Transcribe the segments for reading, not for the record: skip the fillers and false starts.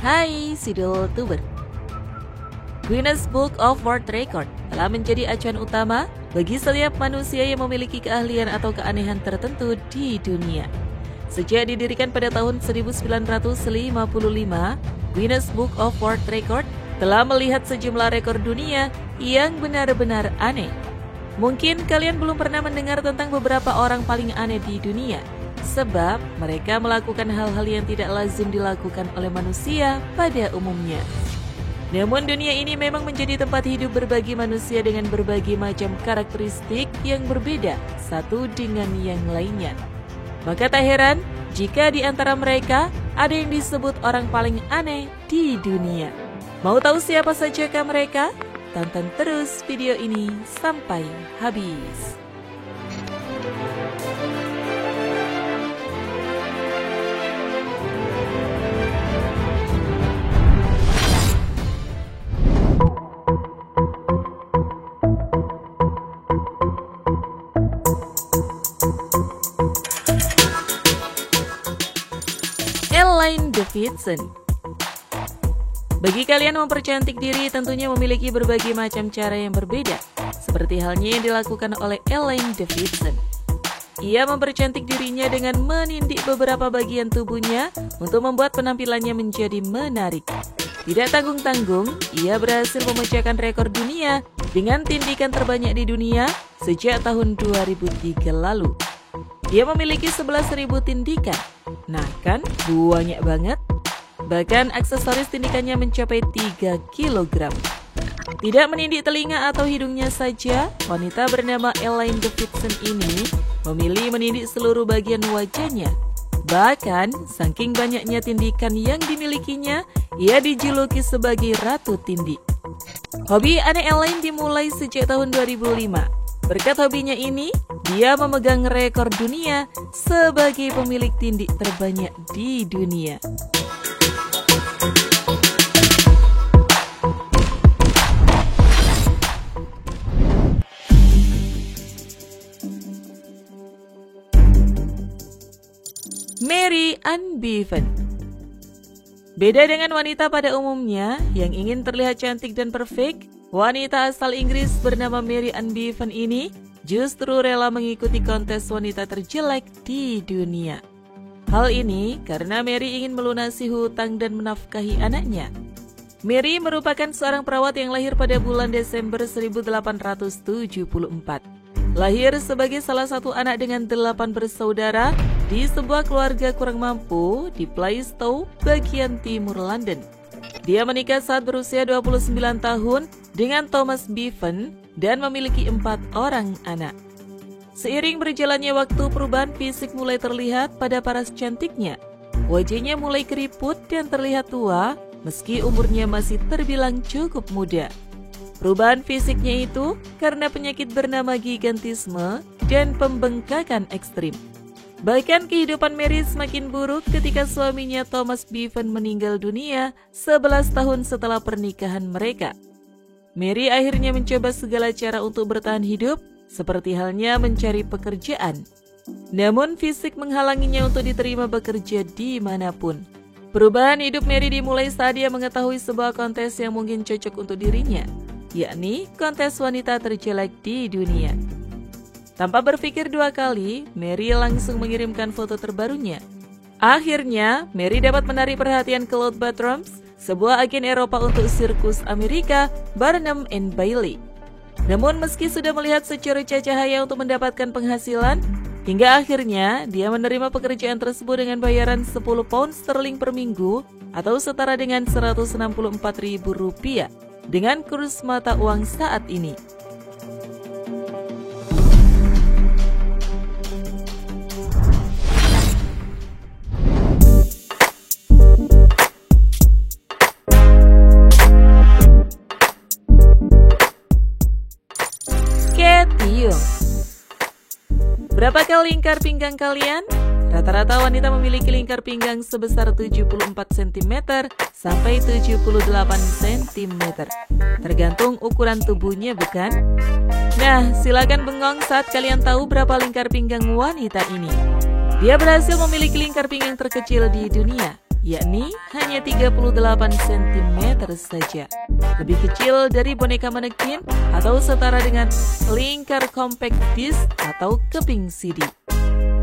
Hai Sidul Tuber. Guinness Book of World Record telah menjadi acuan utama bagi setiap manusia yang memiliki keahlian atau keanehan tertentu di dunia. Sejak didirikan pada tahun 1955, Guinness Book of World Record telah melihat sejumlah rekor dunia yang benar-benar aneh. Mungkin kalian belum pernah mendengar tentang beberapa orang paling aneh di dunia, sebab mereka melakukan hal-hal yang tidak lazim dilakukan oleh manusia pada umumnya. Namun dunia ini memang menjadi tempat hidup berbagai manusia dengan berbagai macam karakteristik yang berbeda satu dengan yang lainnya. Maka tak heran jika di antara mereka ada yang disebut orang paling aneh di dunia. Mau tahu siapa sajakah mereka? Tonton terus video ini sampai habis. Elaine Davidson. Bagi kalian yang mempercantik diri tentunya memiliki berbagai macam cara yang berbeda, seperti halnya yang dilakukan oleh Elaine Davidson. Ia mempercantik dirinya dengan menindik beberapa bagian tubuhnya untuk membuat penampilannya menjadi menarik. Tidak tanggung-tanggung, ia berhasil memecahkan rekor dunia dengan tindikan terbanyak di dunia sejak tahun 2003 lalu. Dia memiliki 11.000 tindikan. Nah kan, banyak banget. Bahkan aksesoris tindikannya mencapai 3 kg. Tidak menindik telinga atau hidungnya saja, wanita bernama Elaine Davidson ini memilih menindik seluruh bagian wajahnya. Bahkan, saking banyaknya tindikan yang dimilikinya, ia dijuluki sebagai Ratu Tindik. Hobi aneh Elaine dimulai sejak tahun 2005. Berkat hobinya ini, dia memegang rekor dunia sebagai pemilik tindik terbanyak di dunia. Mary Ann Bevan. Beda dengan wanita pada umumnya yang ingin terlihat cantik dan perfect, wanita asal Inggris bernama Mary Ann Bevan ini justru rela mengikuti kontes wanita terjelek di dunia. Hal ini karena Mary ingin melunasi hutang dan menafkahi anaknya. Mary merupakan seorang perawat yang lahir pada bulan Desember 1874. Lahir sebagai salah satu anak dengan 8 bersaudara di sebuah keluarga kurang mampu di Plaistow, bagian timur London. Dia menikah saat berusia 29 tahun dengan Thomas Bevan dan memiliki 4 orang anak. Seiring berjalannya waktu, perubahan fisik mulai terlihat pada paras cantiknya. Wajahnya mulai keriput dan terlihat tua meski umurnya masih terbilang cukup muda. Perubahan fisiknya itu karena penyakit bernama gigantisme dan pembengkakan ekstrim. Bahkan kehidupan Mary semakin buruk ketika suaminya Thomas Bevan meninggal dunia 11 tahun setelah pernikahan mereka. Mary akhirnya mencoba segala cara untuk bertahan hidup, seperti halnya mencari pekerjaan. Namun fisik menghalanginya untuk diterima bekerja dimanapun. Perubahan hidup Mary dimulai saat dia mengetahui sebuah kontes yang mungkin cocok untuk dirinya, yakni kontes wanita terjelek di dunia. Tanpa berpikir dua kali, Mary langsung mengirimkan foto terbarunya. Akhirnya, Mary dapat menarik perhatian Claude Bartrams, sebuah agen Eropa untuk sirkus Amerika, Barnum and Bailey. Namun meski sudah melihat secerca cahaya untuk mendapatkan penghasilan, hingga akhirnya dia menerima pekerjaan tersebut dengan bayaran 10 pound sterling per minggu atau setara dengan Rp164.000 dengan kurs mata uang saat ini. Berapakah lingkar pinggang kalian? Rata-rata wanita memiliki lingkar pinggang sebesar 74 cm sampai 78 cm. Tergantung ukuran tubuhnya, bukan? Nah, silakan bengong saat kalian tahu berapa lingkar pinggang wanita ini. Dia berhasil memiliki lingkar pinggang terkecil di dunia, yakni hanya 38 cm saja. Lebih kecil dari boneka manekin atau setara dengan lingkar compact disc atau keping CD.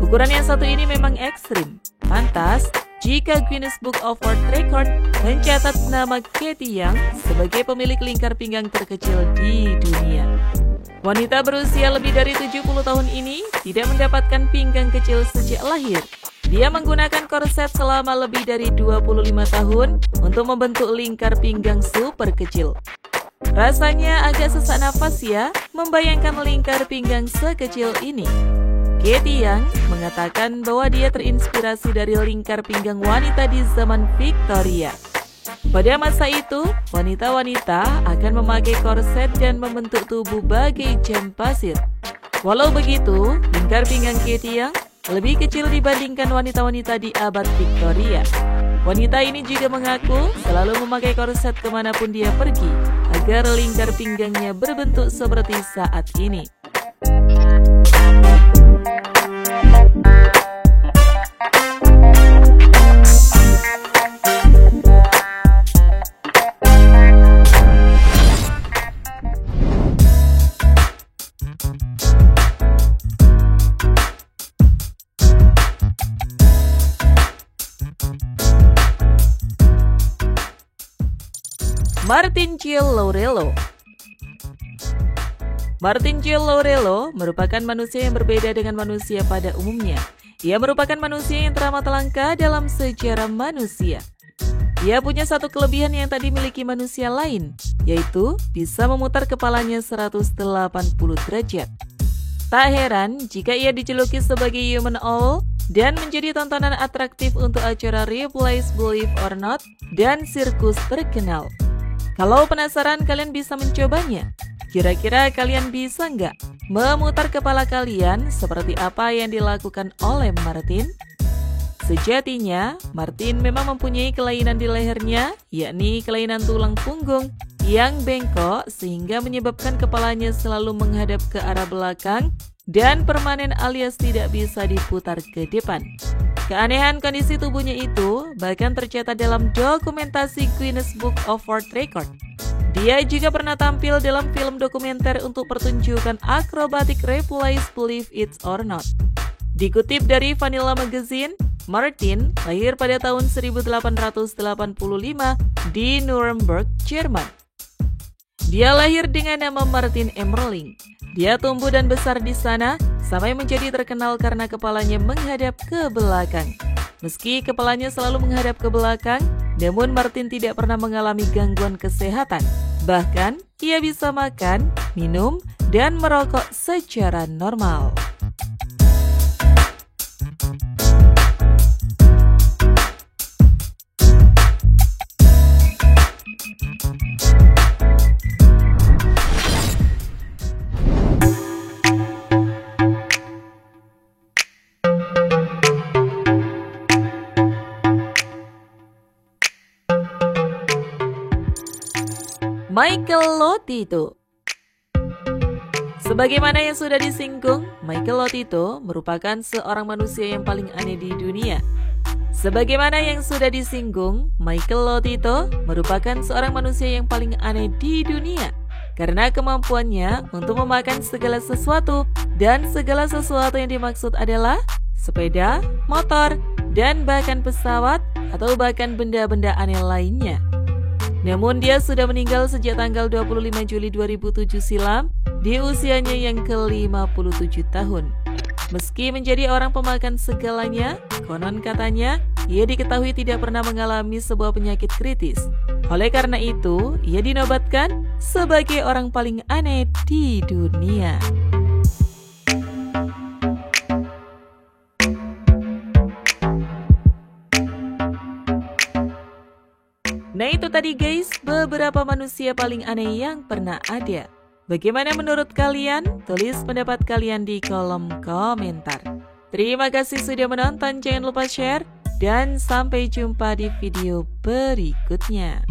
Ukuran yang satu ini memang ekstrim. Pantas jika Guinness Book of World Record mencatat nama Katie Young sebagai pemilik lingkar pinggang terkecil di dunia. Wanita berusia lebih dari 70 tahun ini tidak mendapatkan pinggang kecil sejak lahir. Dia menggunakan korset selama lebih dari 25 tahun untuk membentuk lingkar pinggang super kecil. Rasanya agak sesak nafas ya, membayangkan lingkar pinggang sekecil ini. Katie Young mengatakan bahwa dia terinspirasi dari lingkar pinggang wanita di zaman Victoria. Pada masa itu, wanita-wanita akan memakai korset dan membentuk tubuh bagai jam pasir. Walau begitu, lingkar pinggang Katie Young lebih kecil dibandingkan wanita-wanita di abad Victoria. Wanita ini juga mengaku selalu memakai korset kemanapun dia pergi, agar lingkar pinggangnya berbentuk seperti saat ini. Martin J. Laurello. Martin J. Laurello merupakan manusia yang berbeda dengan manusia pada umumnya. Ia merupakan manusia yang teramat langka dalam sejarah manusia. Ia punya satu kelebihan yang tak dimiliki manusia lain, yaitu bisa memutar kepalanya 180 derajat. Tak heran jika ia dijuluki sebagai human owl dan menjadi tontonan atraktif untuk acara Ripley's Believe or Not dan sirkus terkenal. Kalau penasaran, kalian bisa mencobanya. Kira-kira kalian bisa nggak memutar kepala kalian seperti apa yang dilakukan oleh Martin? Sejatinya, Martin memang mempunyai kelainan di lehernya, yakni kelainan tulang punggung yang bengkok sehingga menyebabkan kepalanya selalu menghadap ke arah belakang dan permanen alias tidak bisa diputar ke depan. Keanehan kondisi tubuhnya itu bahkan tercatat dalam dokumentasi Guinness Book of World Record. Dia juga pernah tampil dalam film dokumenter untuk pertunjukan akrobatik Ripley's Believe It or Not. Dikutip dari Vanilla Magazine, Martin lahir pada tahun 1885 di Nuremberg, Jerman. Dia lahir dengan nama Martin Emmerling. Dia tumbuh dan besar di sana sampai menjadi terkenal karena kepalanya menghadap ke belakang. Meski kepalanya selalu menghadap ke belakang, namun Martin tidak pernah mengalami gangguan kesehatan. Bahkan, ia bisa makan, minum, dan merokok secara normal. Michael Lotito. Sebagaimana yang sudah disinggung, Michael Lotito merupakan seorang manusia yang paling aneh di dunia. Sebagaimana yang sudah disinggung, Michael Lotito merupakan seorang manusia yang paling aneh di dunia karena kemampuannya untuk memakan segala sesuatu, dan segala sesuatu yang dimaksud adalah sepeda, motor, dan bahkan pesawat atau bahkan benda-benda aneh lainnya. Namun dia sudah meninggal sejak tanggal 25 Juli 2007 silam di usianya yang ke-57 tahun. Meski menjadi orang pemakan segalanya, konon katanya ia diketahui tidak pernah mengalami sebuah penyakit kritis. Oleh karena itu, ia dinobatkan sebagai orang paling aneh di dunia. Nah itu tadi guys, beberapa manusia paling aneh yang pernah ada. Bagaimana menurut kalian? Tulis pendapat kalian di kolom komentar. Terima kasih sudah menonton, jangan lupa share, dan sampai jumpa di video berikutnya.